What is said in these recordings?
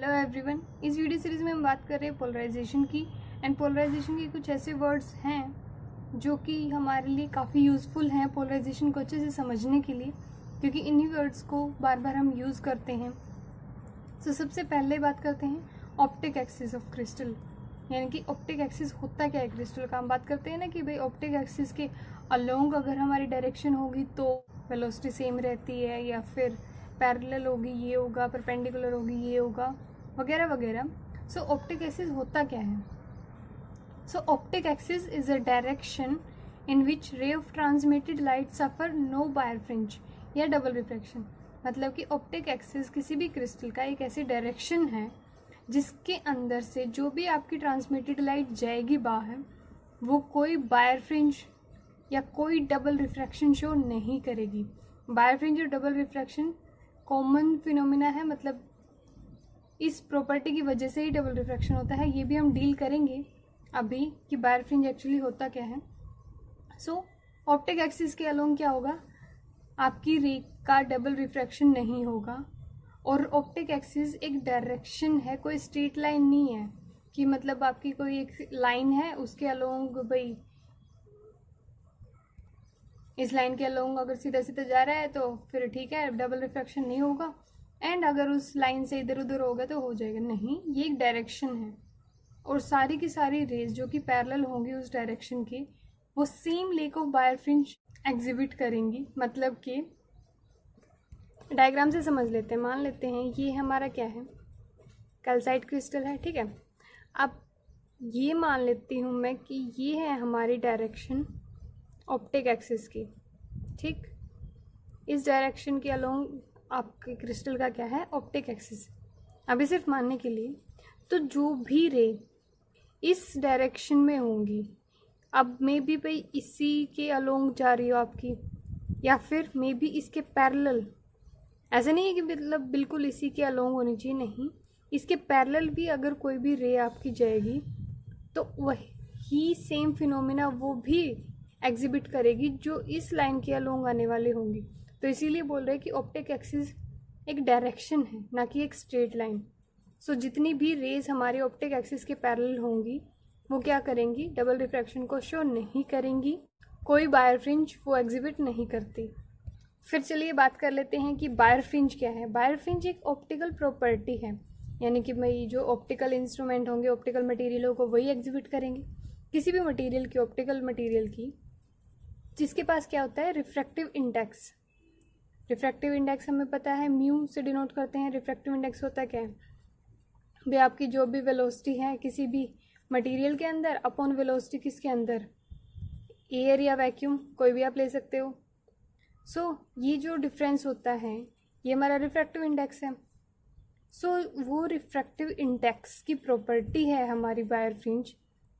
Hello everyone, इस video series में हम बात कर रहे हैं पोलराइजेशन की। एंड पोलराइजेशन के कुछ ऐसे वर्ड्स हैं जो कि हमारे लिए काफ़ी यूज़फुल हैं पोलराइजेशन को अच्छे से समझने के लिए, क्योंकि इन्हीं वर्ड्स को बार बार हम यूज़ करते हैं। तो सबसे पहले बात करते हैं ऑप्टिक एक्सिस ऑफ क्रिस्टल, यानी कि ऑप्टिक एक्सिस होता क्या है क्रिस्टल का। हम बात करते हैं ना कि भाई ऑप्टिक एक्सिस के अलोंग अगर हमारी डायरेक्शन होगी तो वेलोसिटी सेम रहती है, या फिर पैरेलल होगी ये होगा, परपेंडिकुलर होगी ये होगा, वगैरह वगैरह। सो ऑप्टिक एक्सिस होता क्या है? So optic axis is a direction in which ray of transmitted light suffer no birefringence या डबल रिफ्रैक्शन। मतलब कि ऑप्टिक एक्सिस किसी भी क्रिस्टल का एक ऐसी डायरेक्शन है जिसके अंदर से जो भी आपकी ट्रांसमिटेड लाइट जाएगी बाहर, वो कोई बायर फ्रिंज या कोई डबल रिफ्रैक्शन शो नहीं करेगी। बायर फ्रिंज और डबल रिफ्रैक्शन कॉमन फिनोमिना है, मतलब इस प्रॉपर्टी की वजह से ही डबल रिफ्रैक्शन होता है। ये भी हम डील करेंगे अभी कि बायर फ्रिंज एक्चुअली होता क्या है। सो ऑप्टिक एक्सिस के अलोंग क्या होगा, आपकी रे का डबल रिफ्रैक्शन नहीं होगा। और ऑप्टिक एक्सिस एक डायरेक्शन है, कोई स्ट्रेट लाइन नहीं है कि मतलब आपकी कोई एक लाइन है उसके अलोंग भाई इस लाइन के अलोंग अगर सीधा सीधा जा रहा है तो फिर ठीक है, डबल रिफ्रैक्शन नहीं होगा, एंड अगर उस लाइन से इधर उधर होगा तो हो जाएगा। नहीं, ये एक डायरेक्शन है और सारी की सारी रेज जो कि पैरेलल होंगी उस डायरेक्शन के, वो same lack of birefringence exhibit करेंगी। मतलब कि डायग्राम से समझ लेते हैं। मान लेते हैं ये हमारा क्या है, कैल्साइट क्रिस्टल है, ठीक है। अब ये मान लेती हूँ मैं कि ये है हमारी डायरेक्शन ऑप्टिक एक्सिस की, ठीक। इस डायरेक्शन के अलोंग आपके क्रिस्टल का क्या है, ऑप्टिक एक्सिस। अभी सिर्फ मानने के लिए, तो जो भी रे इस डायरेक्शन में होंगी, अब मे बी भाई इसी के अलोंग जा रही हो आपकी, या फिर मे बी इसके पैरेलल। ऐसा नहीं है कि मतलब बिल्कुल इसी के अलोंग होनी चाहिए, नहीं, इसके पैरेलल भी अगर कोई भी रे आपकी जाएगी तो वही सेम फिनोमिना वो भी एग्जिबिट करेगी जो इस लाइन के अलोंग आने वाले होंगी। तो इसीलिए बोल रहे हैं कि ऑप्टिक एक्सिस एक डायरेक्शन है, ना कि एक स्ट्रेट लाइन। सो जितनी भी रेज हमारे ऑप्टिक एक्सिस के पैरेलल होंगी वो क्या करेंगी, डबल रिफ्रैक्शन को शो नहीं करेंगी, कोई बायर फ्रिंज वो एग्जिबिट नहीं करती। फिर चलिए बात कर लेते हैं कि बायर फ्रिंज क्या है। बायर फ्रिंज एक ऑप्टिकल प्रॉपर्टी है, यानी कि भाई जो ऑप्टिकल इंस्ट्रूमेंट होंगे, ऑप्टिकल मटेरियल होगा, वही एग्जिबिट करेंगे। किसी भी मटेरियल की, ऑप्टिकल मटेरियल की, जिसके पास क्या होता है, रिफ्रैक्टिव इंडेक्स। रिफ्रैक्टिव इंडेक्स हमें पता है म्यू से डिनोट करते हैं। रिफ्रैक्टिव इंडेक्स होता क्या है भाई, आपकी जो भी वेलोसिटी है किसी भी मटेरियल के अंदर अपॉन वेलोसिटी किसके अंदर, एयर या वैक्यूम, कोई भी आप ले सकते हो। सो ये जो डिफरेंस होता है ये हमारा रिफ्रैक्टिव इंडेक्स है। सो वो रिफ्रैक्टिव इंडेक्स की प्रॉपर्टी है हमारी बायर फ्रिंज,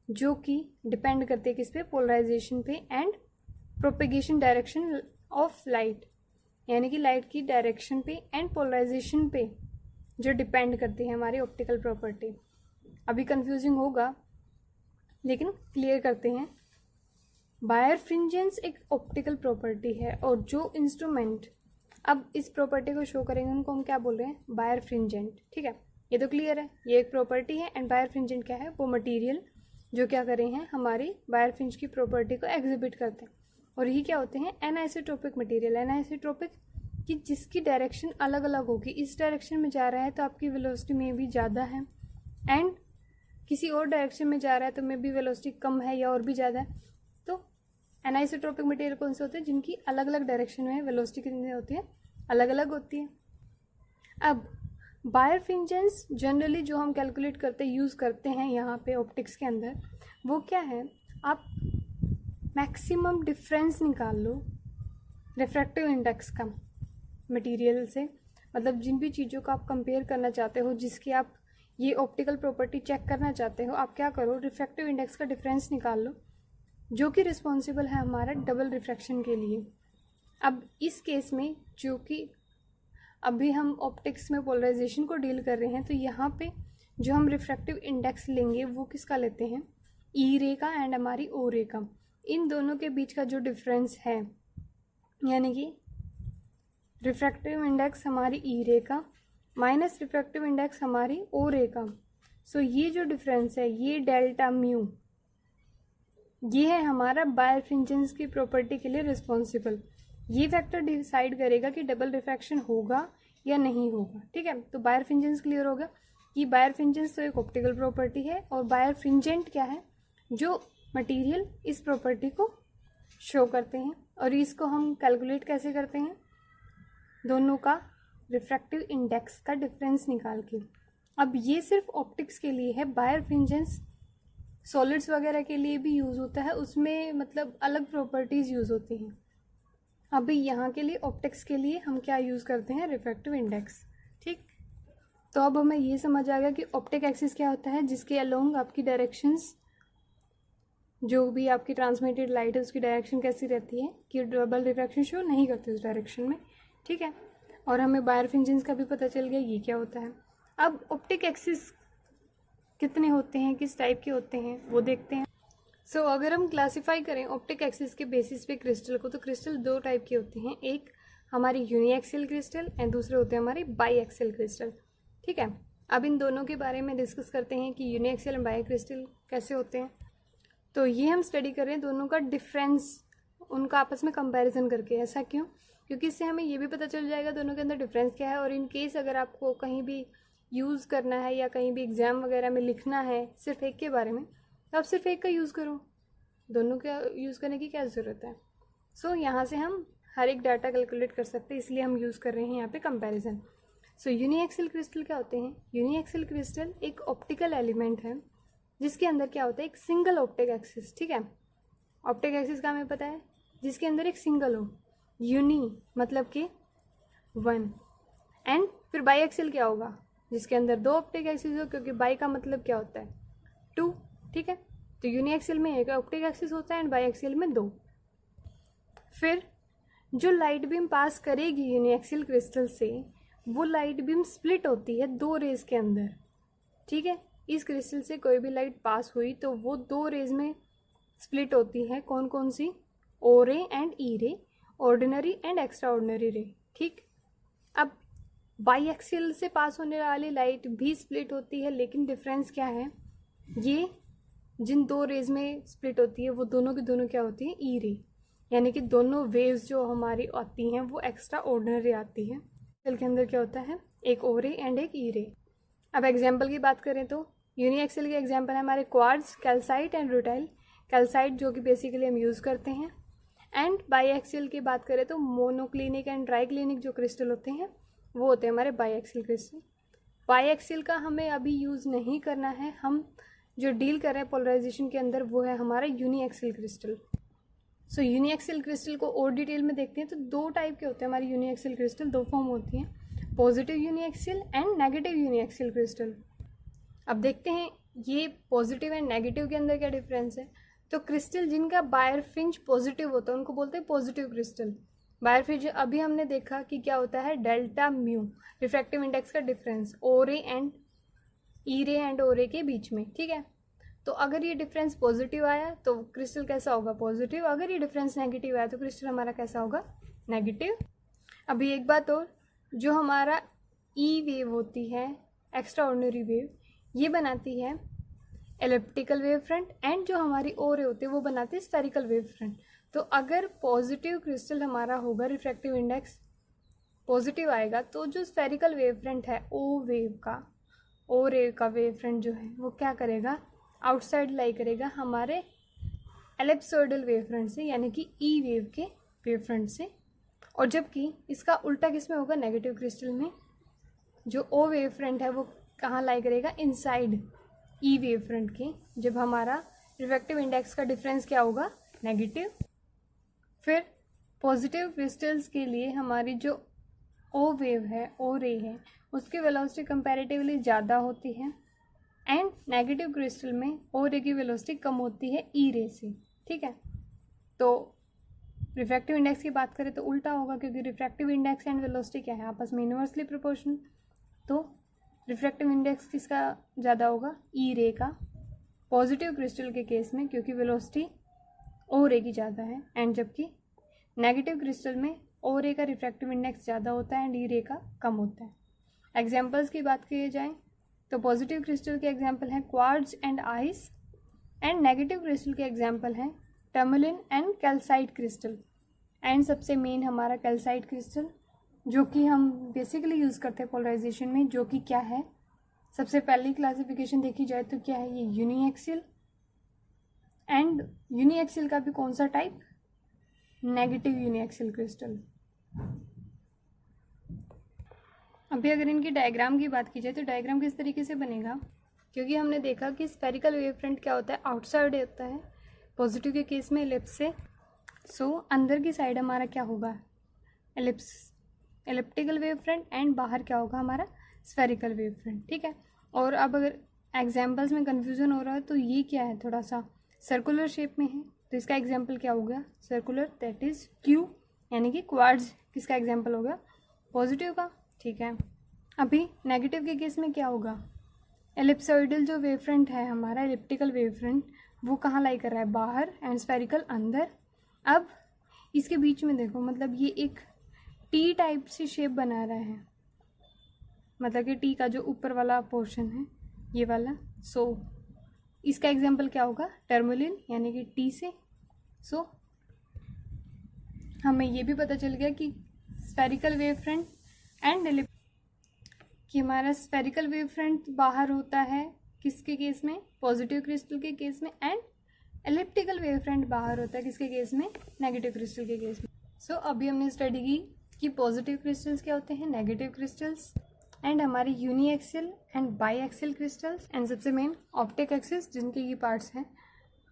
जो कि डिपेंड करती है किस पे, पोलराइजेशन पे and propagation direction of light, यानी कि लाइट की डायरेक्शन पे एंड पोलराइजेशन पे जो डिपेंड करती है हमारी ऑप्टिकल प्रॉपर्टी। अभी कंफ्यूजिंग होगा लेकिन क्लियर करते हैं। बायर फ्रिंजेंस एक ऑप्टिकल प्रॉपर्टी है, और जो इंस्ट्रूमेंट अब इस प्रॉपर्टी को शो करेंगे उनको हम क्या बोल रहे हैं, बायर फ्रिंजेंट, ठीक है। ये तो क्लियर है, ये एक प्रॉपर्टी है। एंड बायर फ्रिंजेंट क्या है, वो मटीरियल जो क्या कर रहे हैं, हमारी बायर फ्रिंज की प्रॉपर्टी को एग्जिबिट करते हैं। और ये क्या होते हैं, एनआइसोट्रोपिक मटेरियल। एनआइसोट्रोपिक कि जिसकी डायरेक्शन अलग अलग होगी, इस डायरेक्शन में जा रहा है तो आपकी वेलोसिटी में भी ज़्यादा है, एंड किसी और डायरेक्शन में जा रहा है तो में भी वेलोसिटी कम है या और भी ज़्यादा है। तो एनआइसोट्रोपिक मटेरियल कौन से होते हैं, जिनकी अलग अलग डायरेक्शन में वेलोसिटी कितनी होती है, अलग अलग होती है। अब बायर फ्रिंजेंस जनरली जो हम कैलकुलेट करते यूज़ करते हैं यहाँ पे ऑप्टिक्स के अंदर, वो क्या है, आप मैक्सिमम डिफरेंस निकाल लो रिफ्रैक्टिव इंडेक्स का मटेरियल से। मतलब जिन भी चीज़ों को आप कंपेयर करना चाहते हो, जिसकी आप ये ऑप्टिकल प्रॉपर्टी चेक करना चाहते हो, आप क्या करो, रिफ्रैक्टिव इंडेक्स का डिफरेंस निकाल लो, जो कि रिस्पॉन्सिबल है हमारा डबल रिफ्रैक्शन के लिए। अब इस केस में जो कि अभी हम ऑप्टिक्स में पोलराइजेशन को डील कर रहे हैं, तो यहाँ पे जो हम रिफ्रैक्टिव इंडेक्स लेंगे वो किसका लेते हैं, ई रे का एंड हमारी ओ रे का। इन दोनों के बीच का जो डिफरेंस है, यानी कि रिफ्रैक्टिव इंडेक्स हमारी ई रे का माइनस रिफ्रैक्टिव इंडेक्स हमारी ओ रे का। सो ये जो डिफरेंस है, ये डेल्टा म्यू, ये है हमारा बायरफिंजेंस की प्रॉपर्टी के लिए रिस्पॉन्सिबल। ये फैक्टर डिसाइड करेगा कि डबल रिफ्रैक्शन होगा या नहीं होगा। ठीक है, तो बायरफिंजेंस क्लियर होगा कि बायरफिंजेंस तो एक ऑप्टिकल प्रॉपर्टी है और बायरफिंजेंट क्या है, जो मटेरियल इस प्रॉपर्टी को शो करते हैं। और इसको हम कैलकुलेट कैसे करते हैं, दोनों का रिफ्रैक्टिव इंडेक्स का डिफरेंस निकाल के। अब ये सिर्फ ऑप्टिक्स के लिए है, बायरफिंजेंस सॉलिड्स वगैरह के लिए भी यूज़ होता है, उसमें मतलब अलग प्रॉपर्टीज़ यूज़ होती हैं। अभी यहाँ के लिए ऑप्टिक्स के लिए हम क्या यूज़ करते हैं, रिफ्रैक्टिव इंडेक्स। ठीक, तो अब हमें ये समझ आ गया कि ऑप्टिक एक्सिस क्या होता है, जिसके अलोंग आपकी डायरेक्शंस, जो भी आपकी ट्रांसमिटेड लाइट है उसकी डायरेक्शन कैसी रहती है कि डबल रिफ्रैक्शन शो नहीं करती उस डायरेक्शन में। ठीक है, और हमें बायरफिंजेंस का भी पता चल गया ये क्या होता है। अब ऑप्टिक एक्सिस कितने होते हैं, किस टाइप के होते हैं, वो देखते हैं। सो अगर हम क्लासिफाई करें ऑप्टिक एक्सिस के बेसिस पे क्रिस्टल को, तो क्रिस्टल दो टाइप के होते हैं, एक हमारी यूनिएक्सियल क्रिस्टल एंड दूसरे होते हैं हमारी बाई एक्सियल क्रिस्टल। ठीक है, अब इन दोनों के बारे में डिस्कस करते हैं कि यूनिएक्सियल एंड बाई क्रिस्टल कैसे होते हैं। तो ये हम स्टडी कर रहे हैं दोनों का डिफरेंस, उनका आपस में कंपैरिजन करके। ऐसा क्यों, क्योंकि इससे हमें ये भी पता चल जाएगा दोनों के अंदर डिफरेंस क्या है। और इन केस अगर आपको कहीं भी यूज़ करना है या कहीं भी एग्ज़ाम वगैरह में लिखना है सिर्फ एक के बारे में, तो आप सिर्फ एक का यूज़ करो, दोनों का यूज़ करने की क्या ज़रूरत है। सो यहाँ से हम हर एक डाटा कैलकुलेट कर सकते हैं, इसलिए हम यूज़ कर रहे हैं यहाँ पे कंपैरिजन। सो यूनिएक्सियल क्रिस्टल क्या होते हैं, यूनिएक्सियल क्रिस्टल एक ऑप्टिकल एलिमेंट है जिसके अंदर क्या होता है, एक सिंगल ऑप्टिक एक्सिस। ठीक है, ऑप्टिक एक्सिस का हमें पता है, जिसके अंदर एक सिंगल हो, यूनी मतलब कि वन, एंड फिर बाई एक्सियल क्या होगा, जिसके अंदर दो ऑप्टिक एक्सिस हो, क्योंकि बाई का मतलब क्या होता है, टू। ठीक है, तो यूनी एक्सियल में एक ऑप्टिक एक्सिस होता है एंड बाई एक्सियल में दो। फिर जो लाइट बीम पास करेगी यूनी एक्सियल क्रिस्टल से, वो लाइट बीम स्प्लिट होती है दो रेज के अंदर। ठीक है, इस क्रिस्टल से कोई भी लाइट पास हुई तो वो दो रेज में स्प्लिट होती है, कौन कौन सी, ओ रे एंड ई रे, ऑर्डिनरी एंड एक्स्ट्रा ऑर्डिनरी रे। ठीक, अब बाई एक्सियल से पास होने वाली लाइट भी स्प्लिट होती है, लेकिन डिफरेंस क्या है, ये जिन दो रेज में स्प्लिट होती है वो दोनों की दोनों क्या होती है, ई रे, यानी कि दोनों वेव्स जो हमारी आती हैं वो एक्स्ट्रा ऑर्डिनरी आती है। क्रिस्टल के अंदर क्या होता है, एक ओ रे एंड एक ई रे। अब एग्जाम्पल की बात करें तो यूनी एक्सियल के एग्जाम्पल है हमारे quartz, calcite and rutile. Calcite जो कि बेसिकली हम यूज़ करते हैं, एंड बाई एक्सियल की बात करें तो मोनोक्लिनिक एंड ट्राइक्लिनिक जो क्रिस्टल होते हैं वो होते हैं हमारे by axial crystal. By axial का हमें अभी यूज़ नहीं करना है, हम जो डील कर रहे हैं पोलराइजेशन के अंदर वो है हमारा यूनी एक्सियल क्रिस्टल। सो यूनी एक्सियल क्रिस्टल को और डिटेल में देखते हैं तो दो टाइप के होते हैं हमारे यूनी एक्सियल क्रिस्टल, दो फॉर्म होती हैं, positive uniaxial and negative uniaxial crystal. अब देखते हैं ये पॉजिटिव एंड नेगेटिव के अंदर क्या डिफरेंस है। तो क्रिस्टल जिनका बायरफ्रिंज पॉजिटिव होता है उनको बोलते हैं पॉजिटिव क्रिस्टल। बायरफ्रिंज अभी हमने देखा कि क्या होता है, डेल्टा म्यू, रिफ्रैक्टिव इंडेक्स का डिफरेंस ओ रे एंड ई रे एंड ओ रे के बीच में। ठीक है, तो अगर ये डिफरेंस पॉजिटिव आया तो क्रिस्टल कैसा होगा, पॉजिटिव। अगर ये डिफरेंस नेगेटिव आया तो क्रिस्टल हमारा कैसा होगा, नेगेटिव। अभी एक बात और, जो हमारा ई वेव होती है, एक्स्ट्रा ऑर्डिनरी वेव, ये बनाती है एलिप्टिकल वेव फ्रंट, एंड जो हमारी ओ रे होती है वो बनाती है स्फेरिकल वेव फ्रंट। तो अगर पॉजिटिव क्रिस्टल हमारा होगा, रिफ्रैक्टिव इंडेक्स पॉजिटिव आएगा, तो जो स्फेरिकल वेव फ्रंट है ओ वेव का, ओ रे का वेव फ्रंट जो है वो क्या करेगा, आउटसाइड लाई करेगा हमारे एलिप्सोइडल वेव फ्रंट से, यानी कि ई वेव के वेव फ्रंट से। और जबकि इसका उल्टा किस में होगा, नेगेटिव क्रिस्टल में, जो ओ वेव फ्रंट है वो कहाँ लाई करेगा, इनसाइड ई वेव फ्रंट के, जब हमारा रिफ्रैक्टिव इंडेक्स का डिफरेंस क्या होगा, नेगेटिव। फिर पॉजिटिव क्रिस्टल्स के लिए हमारी जो ओ वेव है, ओ रे है, उसकी वेलोसिटी कंपैरेटिवली ज़्यादा होती है, एंड नेगेटिव क्रिस्टल में ओ रे की वेलोसिटी कम होती है ई रे से। ठीक है, तो रिफ्रैक्टिव इंडेक्स की बात करें तो उल्टा होगा, क्योंकि रिफ्रैक्टिव इंडेक्स एंड वेलोसिटी क्या है, आपस में इनवर्सली प्रोपोर्शनल। तो रिफ्रैक्टिव इंडेक्स किसका ज़्यादा होगा, ई रे का, पॉजिटिव क्रिस्टल के केस में, क्योंकि वेलोसिटी ओ रे की ज़्यादा है, एंड जबकि नेगेटिव क्रिस्टल में ओ रे का रिफ्रैक्टिव इंडेक्स ज़्यादा होता है एंड ई रे का कम होता है। एग्जाम्पल्स की बात की जाए तो पॉजिटिव क्रिस्टल के एग्जाम्पल हैं quartz and ice, and negative crystal के एग्जाम्पल हैं tourmaline and calcite crystal. And सबसे मेन हमारा कैल्साइट क्रिस्टल, जो कि हम बेसिकली यूज़ करते हैं पोलराइजेशन में, जो कि क्या है, सबसे पहली क्लासिफिकेशन देखी जाए तो क्या है, ये यूनिएक्सियल। एंड यूनिएक्सियल का भी कौन सा टाइप, नेगेटिव यूनिएक्सियल क्रिस्टल। अभी अगर इनकी डायग्राम की बात की जाए तो डायग्राम किस तरीके से बनेगा, क्योंकि हमने देखा कि स्फेरिकल वेव फ्रंट क्या होता है, आउटसाइड होता है, पॉजिटिव के केस में एलिप्स से। सो अंदर की साइड हमारा क्या होगा, ellipse, elliptical wave front, and बाहर क्या होगा हमारा स्फेरिकल वेव फ्रंट, ठीक है। और अब अगर एग्जाम्पल्स में कन्फ्यूज़न हो रहा है तो ये क्या है, थोड़ा सा सर्कुलर शेप में है, तो इसका एग्जाम्पल क्या हो गया, सर्कुलर, दैट इज़ क्यू, यानी कि क्वार्ट्ज किसका एग्जाम्पल हो गया, पॉजिटिव का, ठीक है। अभी नेगेटिव के केस में क्या होगा, एलिप्सोइडल जो वेव फ्रंट है हमारा, एलिप्टिकल वेव फ्रंट, वो कहाँ लाई कर रहा है, बाहर, एंड स्फेरिकल अंदर। अब इसके बीच में देखो, मतलब ये एक टी टाइप से शेप बना रहा है, मतलब कि टी का जो ऊपर वाला पोर्शन है ये वाला। सो इसका एग्जाम्पल क्या होगा, टर्मलिन, यानी कि टी से। सो हमें ये भी पता चल गया कि स्फेरिकल वेव फ्रंट एंड कि हमारा स्फेरिकल वेव फ्रंट बाहर होता है किसके केस में, पॉजिटिव क्रिस्टल के केस में, एंड एलिप्टिकल वेव फ्रंट बाहर होता है किसके केस में, नेगेटिव क्रिस्टल के केस में। सो अभी हमने स्टडी की कि पॉजिटिव क्रिस्टल्स क्या होते हैं, नेगेटिव क्रिस्टल्स, एंड हमारे uniaxial and by axial crystals, and सबसे मेन ऑप्टिक एक्सिस, जिनके ये पार्ट्स हैं।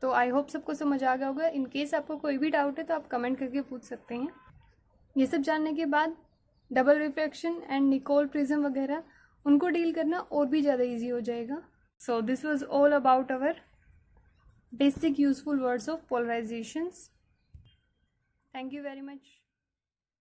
तो आई होप सबको समझ आ गया होगा। इन केस आपको कोई भी डाउट है तो आप कमेंट करके पूछ सकते हैं। ये सब जानने के बाद double refraction and Nicol prism वगैरह उनको डील करना और भी ज़्यादा ईजी हो जाएगा। So this was all about our basic useful words of polarisations. Thank you very much.